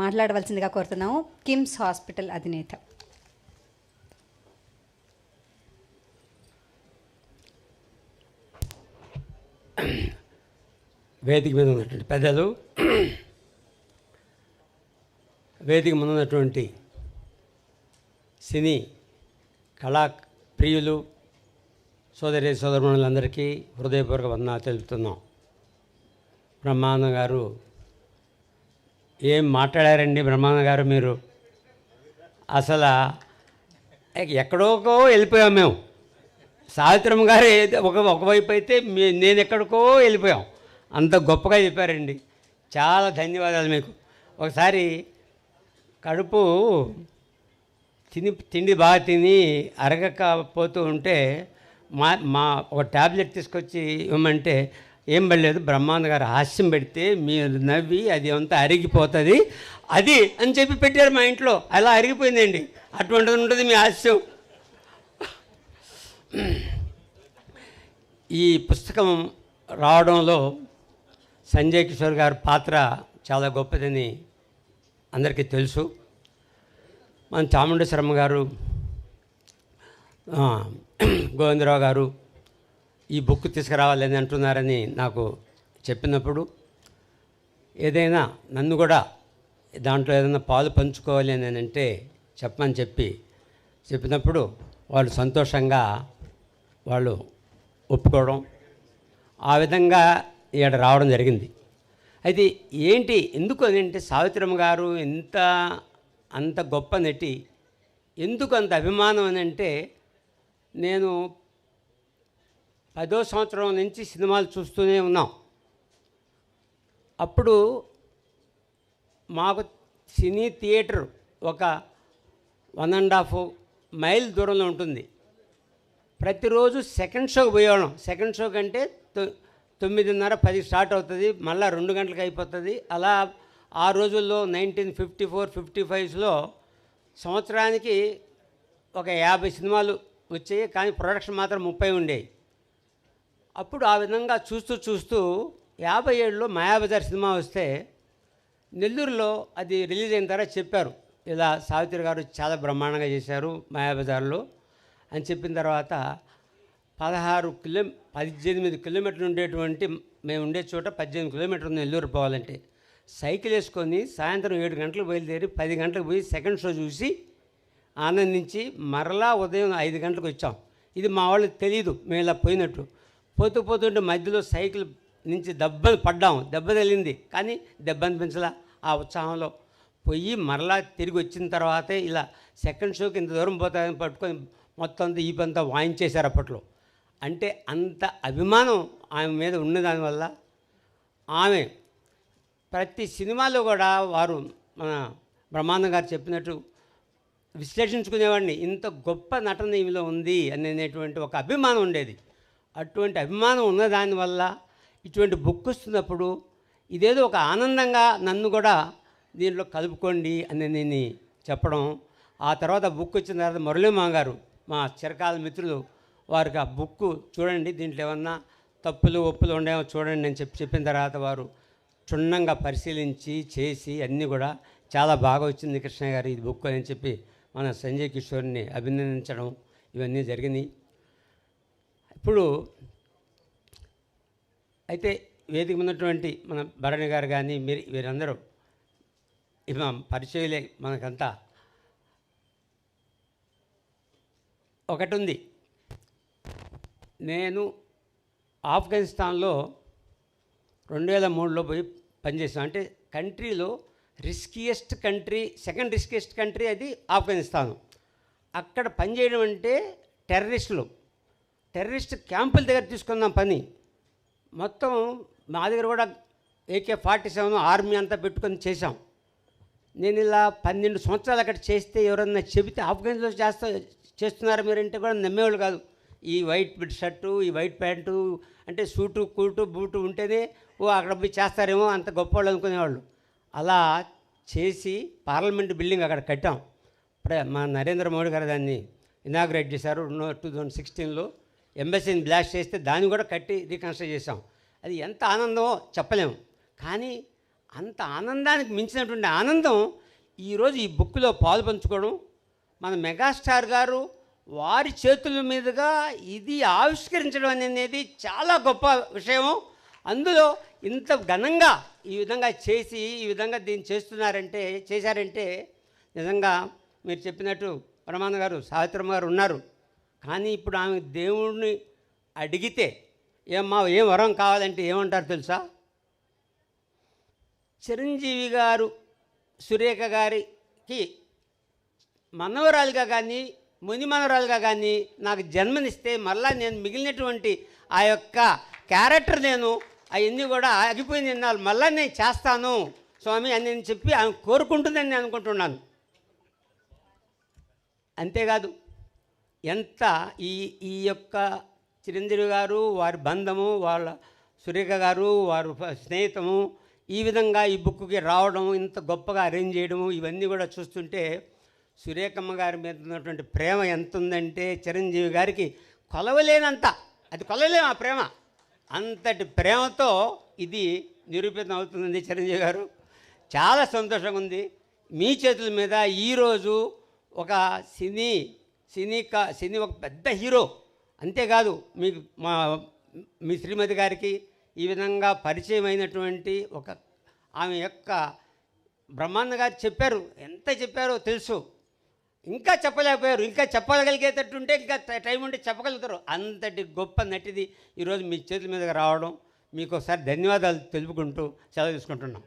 మాట్లాడవలసిందిగా కోరుతున్నాము కిమ్స్ హాస్పిటల్ అధినేత. వేదిక మీద ఉన్నటువంటి పెద్దలు, వేదిక మీద ఉన్నటువంటి సినీ కళా ప్రియులు, సోదరి సోదరుమణులందరికీ హృదయపూర్వక వందనాలు తెలుపుతున్నాం. బ్రహ్మానంద గారు ఏం మాట్లాడారండి? బ్రహ్మానంద గారు మీరు అసలు ఎక్కడోకో వెళ్ళిపోయాం మేము. సావిత్రమ్మ గారు ఒకవైపు అయితే నేను ఎక్కడికో వెళ్ళిపోయాం. అంత గొప్పగా చెప్పారండి. చాలా ధన్యవాదాలు మీకు. ఒకసారి కడుపు తిండి బాగా తిని అరగకపోతూ ఉంటే మా ఒక ట్యాబ్లెట్ తీసుకొచ్చి ఇవ్వమంటే ఏం పడలేదు, బ్రహ్మానంద గారు హాస్యం పెడితే మీరు నవ్వి అది అంతా అరిగిపోతుంది అది అని చెప్పి పెట్టారు మా ఇంట్లో. అలా అరిగిపోయిందండి. అటువంటిది ఉంటుంది మీ హాస్యం. ఈ పుస్తకం రావడంలో సంజయ్ కిషోర్ గారి పాత్ర చాలా గొప్పదని అందరికీ తెలుసు. మన చాముండేశ్వరమ్మ గారు, గోవిందరావు గారు ఈ బుక్ తీసుకురావాలని అంటున్నారని నాకు చెప్పినప్పుడు, ఏదైనా నన్ను కూడా దాంట్లో ఏదైనా పాలు పంచుకోవాలి అని అంటే చెప్పమని చెప్పినప్పుడు వాళ్ళు సంతోషంగా వాళ్ళు ఒప్పుకోవడం, ఆ విధంగా ఇక్కడ రావడం జరిగింది. అయితే ఏంటి ఎందుకు అని అంటే, సావిత్రమ్మ గారు అంత గొప్ప నటి, ఎందుకు అంత అభిమానం అని అంటే, నేను 10వ సంవత్సరం నుంచి సినిమాలు చూస్తూనే ఉన్నాం. అప్పుడు మాకు సినీ థియేటర్ ఒక 1.5 మైల్ దూరంలో ఉంటుంది. ప్రతిరోజు సెకండ్ షోకి పోయేవాళ్ళం. సెకండ్ షో కంటే 9:30, 10 స్టార్ట్ అవుతుంది, మళ్ళీ 2 గంటలకు అయిపోతుంది. అలా ఆ రోజుల్లో 1954, 55లో సంవత్సరానికి ఒక 50 సినిమాలు వచ్చాయి, కానీ ప్రొడక్షన్ మాత్రం 30 ఉండేవి. అప్పుడు ఆ విధంగా చూస్తూ 57లో మాయాబజార్ సినిమా వస్తే నెల్లూరులో అది రిలీజ్ అయిన తర్వాత చెప్పారు, ఇలా సావిత్రి గారు చాలా బ్రహ్మాండంగా చేశారు మాయాబజార్లో అని చెప్పిన తర్వాత 18 కిలోమీటర్లు ఉండేటువంటి మేము ఉండే చోట 18 కిలోమీటర్లు నెల్లూరు పోవాలంటే సైకిల్ వేసుకొని సాయంత్రం 7 గంటలకు బయలుదేరి 10 గంటలకు పోయి సెకండ్ షో చూసి ఆనందించి మరలా ఉదయం 5 గంటలకు వచ్చాం. ఇది మా వాళ్ళకి తెలియదు మేము ఇలా పోయినట్టు. పోతుంటే మధ్యలో సైకిల్ నుంచి దెబ్బ తగిలింది, కానీ దెబ్బ అనిపించలా. ఆ ఉత్సాహంలో పోయి మరలా తిరిగి వచ్చిన తర్వాతే ఇలా సెకండ్ షోకి ఇంత దూరం పోతాయని పట్టుకొని మొత్తం అంతా ఈ పంతా వాయించేశారు అప్పట్లో. అంటే అంత అభిమానం ఆమె మీద ఉన్న దానివల్ల ఆమె ప్రతి సినిమాలో కూడా వారు మన బ్రహ్మానంద గారు చెప్పినట్టు విశ్లేషించుకునేవాడిని. ఇంత గొప్ప నటన ఈమెలో ఉంది అనేటువంటి ఒక అభిమానం ఉండేది. అటువంటి అభిమానం ఉన్న దానివల్ల ఇటువంటి బుక్ వస్తున్నప్పుడు ఇదేదో ఒక ఆనందంగా నన్ను కూడా దీంట్లో కలుపుకోండి అని నేను చెప్పడం. ఆ తర్వాత బుక్ వచ్చిన తర్వాత మురళీమా గారు, మా చిరకాల మిత్రులు, వారికి ఆ బుక్ చూడండి, దీంట్లో ఏమన్నా తప్పులు ఒప్పులు ఉండేమో చూడండి అని చెప్పిన తర్వాత వారు క్షుణ్ణంగా పరిశీలించి చేసి అన్నీ కూడా చాలా బాగా వచ్చింది కృష్ణ గారు ఇది బుక్ అని చెప్పి మన సంజయ్ కిషోర్ని అభినందించడం ఇవన్నీ జరిగినాయి. ఇప్పుడు అయితే వేదిక ఉన్నటువంటి మన భరణి గారు కానీ వీరందరూ పరిచయలే. మనకంతా ఒకటి ఉంది, నేను ఆఫ్ఘనిస్తాన్లో 2003లో పోయి పనిచేసాను. అంటే కంట్రీలో riskiest country, second riskiest country అది ఆఫ్ఘనిస్తాను. అక్కడ పనిచేయడం అంటే టెర్రరిస్ట్ క్యాంపుల దగ్గర తీసుకున్నాం పని. మొత్తం మా దగ్గర కూడా AK-47 ఆర్మీ అంతా పెట్టుకొని చేశాం. నేను ఇలా 12 సంవత్సరాలు అక్కడ చేస్తే ఎవరన్నా చెబితే ఆఫ్ఘనిస్తాన్లో చేస్తున్నారు మీరంటే కూడా నమ్మేవాళ్ళు కాదు. ఈ వైట్ షర్టు, ఈ వైట్ ప్యాంటు, అంటే సూటు కూటు బూటు ఉంటేనే అక్కడ పోయి చేస్తారేమో అంత గొప్పవాళ్ళు అనుకునేవాళ్ళు. అలా చేసి పార్లమెంట్ బిల్డింగ్ అక్కడ కట్టాం. మా నరేంద్ర మోడీ గారు దాన్ని ఇనాగ్రేట్ చేశారు 2016లో. ఎంబసీని బ్లాస్ట్ చేస్తే దాన్ని కూడా కట్టి రీకన్స్ట్రక్ట్ చేసాం. అది ఎంత ఆనందమో చెప్పలేము. కానీ అంత ఆనందానికి మించినటువంటి ఆనందం ఈరోజు ఈ బుక్లో పాలు పంచుకోవడం, మన మెగాస్టార్ గారు వారి చేతుల మీదుగా ఇది ఆవిష్కరించడం అనేది చాలా గొప్ప విషయం. అందులో ఇంత ఘనంగా ఈ విధంగా చేసి ఈ విధంగా దీన్ని చేశారంటే నిజంగా మీరు చెప్పినట్టు పరమానంద గారు, సావిత్రమ్మ గారు ఉన్నారు. కానీ ఇప్పుడు ఆమె దేవుడిని అడిగితే ఏం వరం కావాలంటే ఏమంటారు తెలుసా? చిరంజీవి గారు సురేఖ గారికి మనవరాలుగా కానీ ముని మనవరాలుగా కానీ నాకు జన్మనిస్తే మళ్ళా నేను మిగిలినటువంటి ఆ యొక్క క్యారెక్టర్ నేను అవన్నీ కూడా ఆగిపోయింది ఎన్నాళ్ళు మళ్ళీ నేను చేస్తాను స్వామి అని నేను చెప్పి ఆమె కోరుకుంటుందని నేను అనుకుంటున్నాను. అంతేకాదు ఎంత ఈ యొక్క చిరంజీవి గారు వారి బంధము, వాళ్ళ సురేఖ గారు వారు స్నేహితము, ఈ విధంగా ఈ బుక్కి రావడం, ఇంత గొప్పగా అరేంజ్ చేయడము, ఇవన్నీ కూడా చూస్తుంటే సురేఖమ్మ గారి మీద ఉన్నటువంటి ప్రేమ ఎంత ఉందంటే చిరంజీవి గారికి కొలవలేనంత, అది కొలవలేము ఆ ప్రేమ. అంతటి ప్రేమతో ఇది నిరూపితం అవుతుంది. చిరంజీవి గారు చాలా సంతోషంగా ఉంది. మీ చేతుల మీద ఈరోజు ఒక సినీ ఒక పెద్ద హీరో, అంతేకాదు మీకు మీ శ్రీమతి గారికి ఈ విధంగా పరిచయం అయినటువంటి ఆమె యొక్క బ్రహ్మానంద గారు చెప్పారు, ఎంత చెప్పారో తెలుసు, ఇంకా చెప్పలేకపోయారు. ఇంకా చెప్పగలిగేటట్టుంటే ఇంకా టైం ఉంటే చెప్పగలుగుతారు. అంతటి గొప్ప నటిది ఈరోజు మీ చేతుల మీదకి రావడం మీకు ఒకసారి ధన్యవాదాలు తెలుపుకుంటూ సెలవు తీసుకుంటున్నాం.